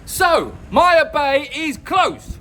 So, Maya Bay is closed.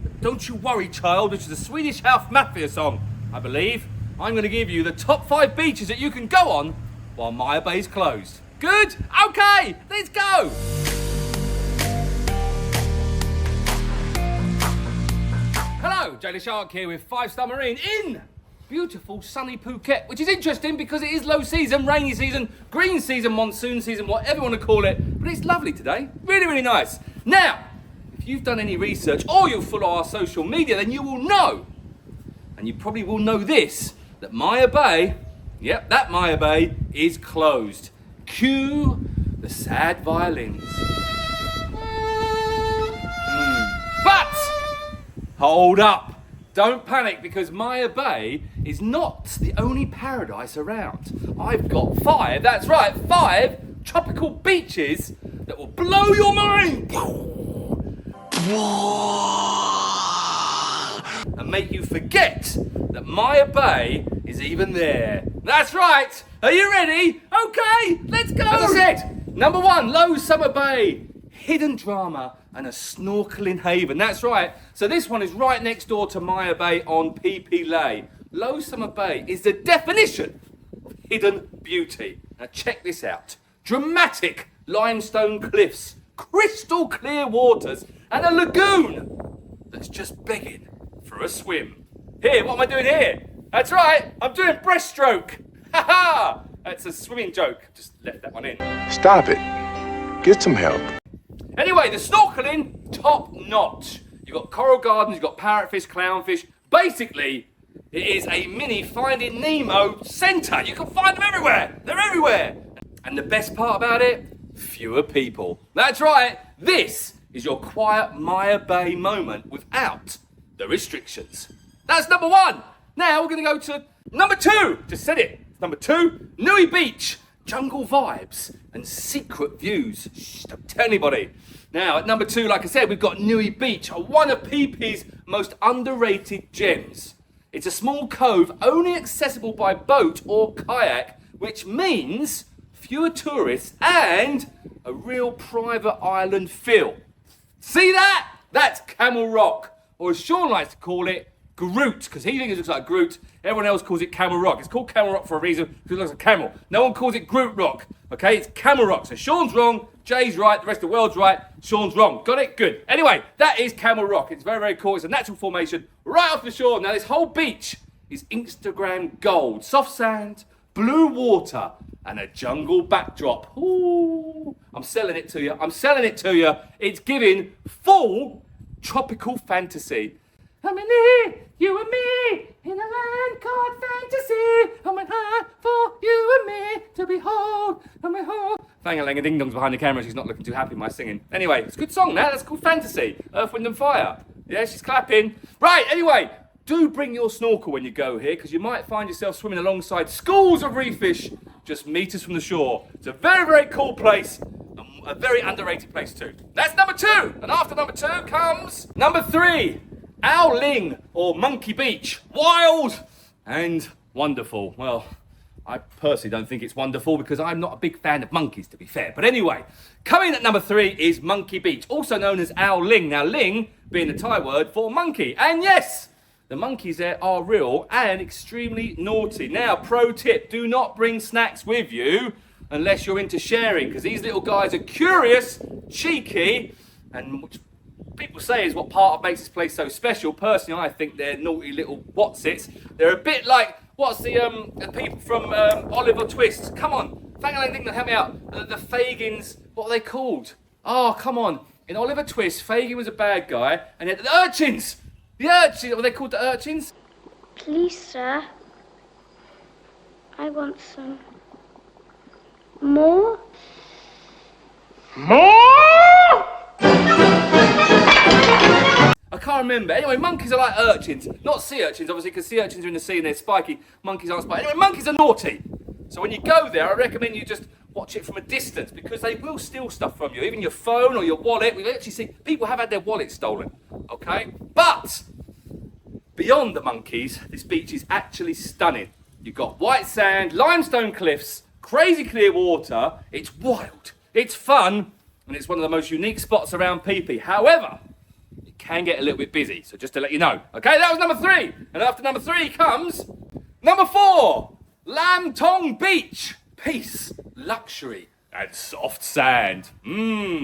But don't you worry, child, which is a Swedish House Mafia song, I believe. I'm going to give you the top 5 beaches that you can go on while Maya Bay is closed. Good? Okay, let's go! Hello, Jay Leshark here with 5-Star Marine in beautiful sunny Phuket, which is interesting because it is low season, rainy season, green season, monsoon season, whatever you want to call it, but it's lovely today. Really, really nice. Now, if you've done any research or you follow our social media, then you will know, and you probably will know this, that Maya Bay, yep, that Maya Bay is closed. Cue the sad violins. But, hold up. Don't panic, because Maya Bay is not the only paradise around. I've got 5, that's right, 5 tropical beaches that will blow your mind and make you forget that Maya Bay is even there. That's right. Are you ready? Okay, let's go. As I said, number 1, Loh Sama Bay. Hidden drama and a snorkeling haven. That's right. So this one is right next door to Maya Bay on Phi Phi Islands. Loh Sama Bay is the definition of hidden beauty. Now check this out. Dramatic limestone cliffs, crystal clear waters, and a lagoon that's just begging for a swim. Here, what am I doing here? That's right, I'm doing breaststroke. Ha ha! That's a swimming joke. Just left that one in. Stop it. Get some help. Anyway, the snorkeling, top notch. You've got coral gardens, you've got parrotfish, clownfish. Basically, it is a mini Finding Nemo centre. You can find them everywhere. They're everywhere. And the best part about it, fewer people. That's right. This is your quiet Maya Bay moment without the restrictions. That's number 1. Now we're going to go to number 2. Just said it. Number 2, Nui Beach. Jungle vibes and secret views. Shh, don't tell anybody. Now, at number 2, like I said, we've got Newi Beach, one of Phi Phi's most underrated gems. It's a small cove only accessible by boat or kayak, which means fewer tourists and a real private island feel. See that? That's Camel Rock, or as Sean likes to call it, Groot, because he thinks it looks like Groot. Everyone else calls it Camel Rock. It's called Camel Rock for a reason, because it looks like a camel. No one calls it Groot Rock, okay? It's Camel Rock. So Sean's wrong, Jay's right, the rest of the world's right, Sean's wrong. Got it? Good. Anyway, that is Camel Rock. It's very, very cool. It's a natural formation right off the shore. Now, this whole beach is Instagram gold. Soft sand, blue water, and a jungle backdrop. Ooh, I'm selling it to you. I'm selling it to you. It's giving full tropical fantasy. I'm in here, you and me, in a land called fantasy. I'm in high for you and me to behold, and behold. Fang-a-lang-a ding-dongs behind the camera. She's not looking too happy with my singing. Anyway, it's a good song now. That's called Fantasy. Earth, Wind and Fire. Yeah, she's clapping. Right, anyway, do bring your snorkel when you go here, because you might find yourself swimming alongside schools of reef fish just meters from the shore. It's a very, very cool place. A very underrated place too. That's number 2. And after number 2 comes number 3. Ao Ling, or Monkey Beach. Wild and wonderful. Well, I personally don't think it's wonderful because I'm not a big fan of monkeys, to be fair. But anyway, coming at number 3 is Monkey Beach, also known as Ao Ling. Now, Ling being the Thai word for monkey. And yes, the monkeys there are real and extremely naughty. Now, pro tip, do not bring snacks with you unless you're into sharing, because these little guys are curious, cheeky, and which people say is what part of makes this place so special. Personally, I think they're naughty little whatsits. They're a bit like, what's the people from Oliver Twist? Come on, Fang-a-lang-ding, help me out. The Fagins, what are they called? Oh, come on. In Oliver Twist, Fagin was a bad guy, and yet the urchins! The urchins, what are they called, the urchins? Please, sir. I want some more. I can't remember. Anyway, monkeys are like urchins. Not sea urchins, obviously, because sea urchins are in the sea and they're spiky. Monkeys aren't spiky. Anyway, monkeys are naughty. So when you go there, I recommend you just watch it from a distance, because they will steal stuff from you, even your phone or your wallet. We've actually seen people have had their wallets stolen, okay? But beyond the monkeys, this beach is actually stunning. You've got white sand, limestone cliffs, crazy clear water. It's wild, it's fun, and it's one of the most unique spots around Phi Phi. However, it can get a little bit busy, so just to let you know. Okay, that was number 3. And after number 3 comes number 4, Laem Tong Beach. Peace, luxury, and soft sand.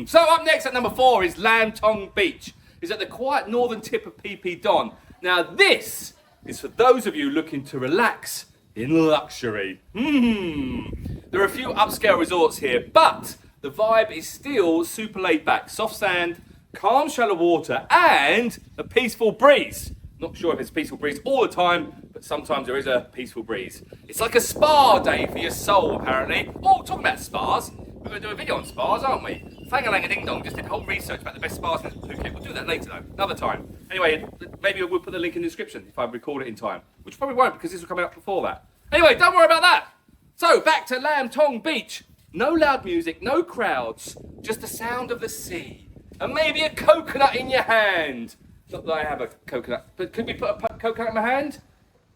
So up next at number 4 is Laem Tong Beach. It's at the quiet northern tip of Phi Phi Don. Now this is for those of you looking to relax in luxury. There are a few upscale resorts here, but the vibe is still super laid back. Soft sand, calm shallow water, and a peaceful breeze. Not sure if it's a peaceful breeze all the time, but sometimes there is a peaceful breeze. It's like a spa day for your soul, apparently. Oh, talking about spas, we're going to do a video on spas, aren't we? Fangalang and Ding Dong just did whole research about the best spas in Phuket. We'll do that later, though, another time. Anyway, maybe we'll put the link in the description if I record it in time, which probably won't because this will come out before that. Anyway, don't worry about that. So, back to Laem Tong Beach. No loud music, no crowds, just the sound of the sea. And maybe a coconut in your hand. Not that I have a coconut, but could we put a coconut in my hand?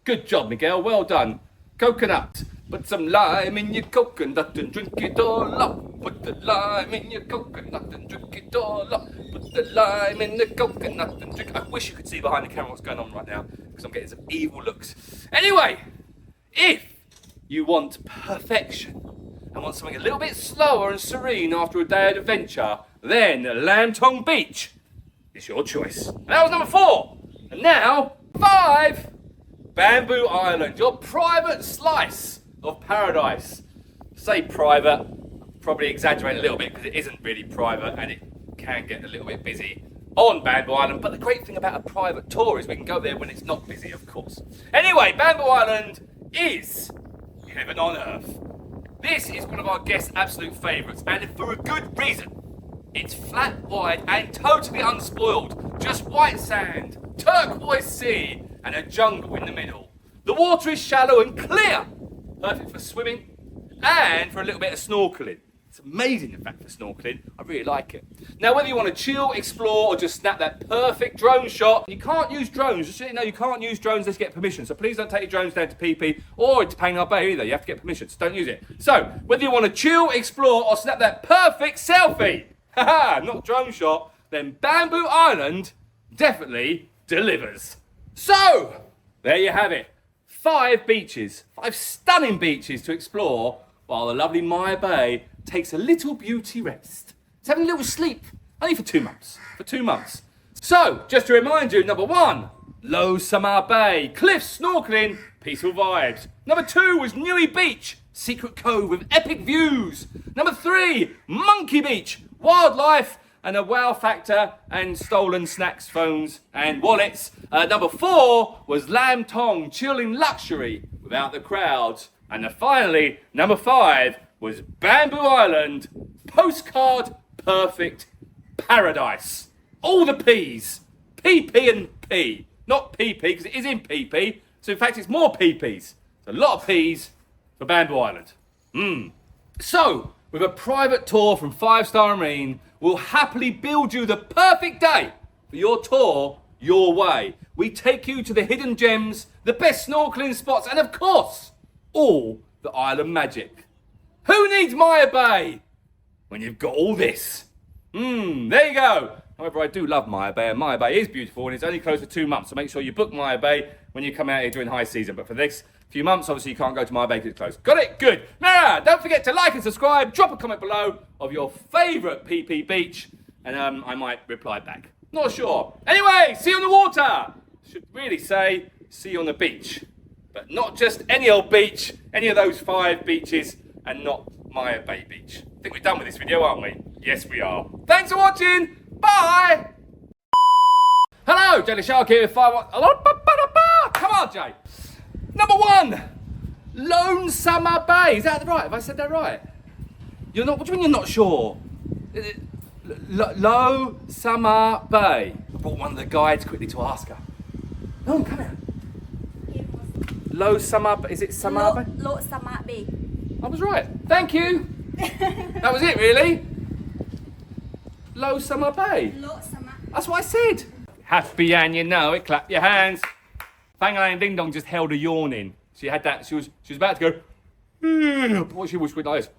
Good job, Miguel, well done. Coconut. Put some lime in your coconut and drink it all up. Put the lime in your coconut and drink it all up. Put the lime in the coconut and drink it. I wish you could see behind the camera what's going on right now, because I'm getting some evil looks. Anyway, if you want perfection and want something a little bit slower and serene after a day of adventure, then Laem Tong Beach is your choice. And that was number 4. And now, 5. Bamboo Island, your private slice of paradise. Say private, probably exaggerate a little bit because it isn't really private and it can get a little bit busy on Bamboo Island. But the great thing about a private tour is we can go there when it's not busy, of course. Anyway, Bamboo Island is heaven on earth. This is one of our guests' absolute favourites, and for a good reason. It's flat, wide, and totally unspoiled. Just white sand, turquoise sea, and a jungle in the middle. The water is shallow and clear, perfect for swimming and for a little bit of snorkeling. It's amazing, in fact, for snorkeling. I really like it. Now, whether you want to chill, explore, or just snap that perfect drone shot, you can't use drones. Just so you know, you can't use drones unless you get permission. So please don't take your drones down to Phi Phi or to Pang Bay either. You have to get permission, so don't use it. So, whether you want to chill, explore, or snap that perfect selfie, haha, not drone shot, then Bamboo Island definitely delivers. So, there you have it. 5 beaches, 5 stunning beaches to explore while the lovely Maya Bay takes a little beauty rest. It's having a little sleep, only for 2 months. For 2 months. So, just to remind you, number 1, Loh Sama Bay, cliffs, snorkeling, peaceful vibes. Number 2 was Nui Beach, secret cove with epic views. Number 3, Monkey Beach, wildlife and a wow factor and stolen snacks, phones and wallets. Number 4 was Laem Tong, chilling luxury without the crowds. And finally, number 5 was Bamboo Island, postcard-perfect paradise. All the P's. PP and P. Not PP, because it is in PP. So in fact, it's more PPs. It's a lot of P's for Bamboo Island. So, with a private tour from 5-Star Marine, we'll happily build you the perfect day for your tour your way. We take you to the hidden gems, the best snorkeling spots, and of course, all the island magic. Who needs Maya Bay when you've got all this? There you go. However, I do love Maya Bay, and Maya Bay is beautiful, and it's only closed for 2 months, so make sure you book Maya Bay when you come out here during high season. But for the next few months, obviously, you can't go to Maya Bay because it's closed. Got it? Good. Now, don't forget to like and subscribe. Drop a comment below of your favourite Phi Phi beach, and I might reply back. Not sure. Anyway, see you on the water. Should really say, see you on the beach. But not just any old beach, any of those 5 beaches, and not Maya Bay Beach. I think we're done with this video, aren't we? Yes, we are. Thanks for watching. Bye. Hello, Jay Leshark here with Phi Phi. Come on, Jay. Number 1, Loh Sama Bay. Is that right? Have I said that right? You're not. What do you mean you're not sure? Loh Sama Bay. I brought one of the guides quickly to ask her. No, come here. Loh Sama Bay. Is it Sama Bay? Loh Sama Bay. I was right. Thank you. That was it, really. Loh Sama Bay. Loh Sama. That's what I said. Happy and you know it. Clap your hands. Fangalang and Ding Dong just held a yawn in. She had that. She was about to go. What she was with like this.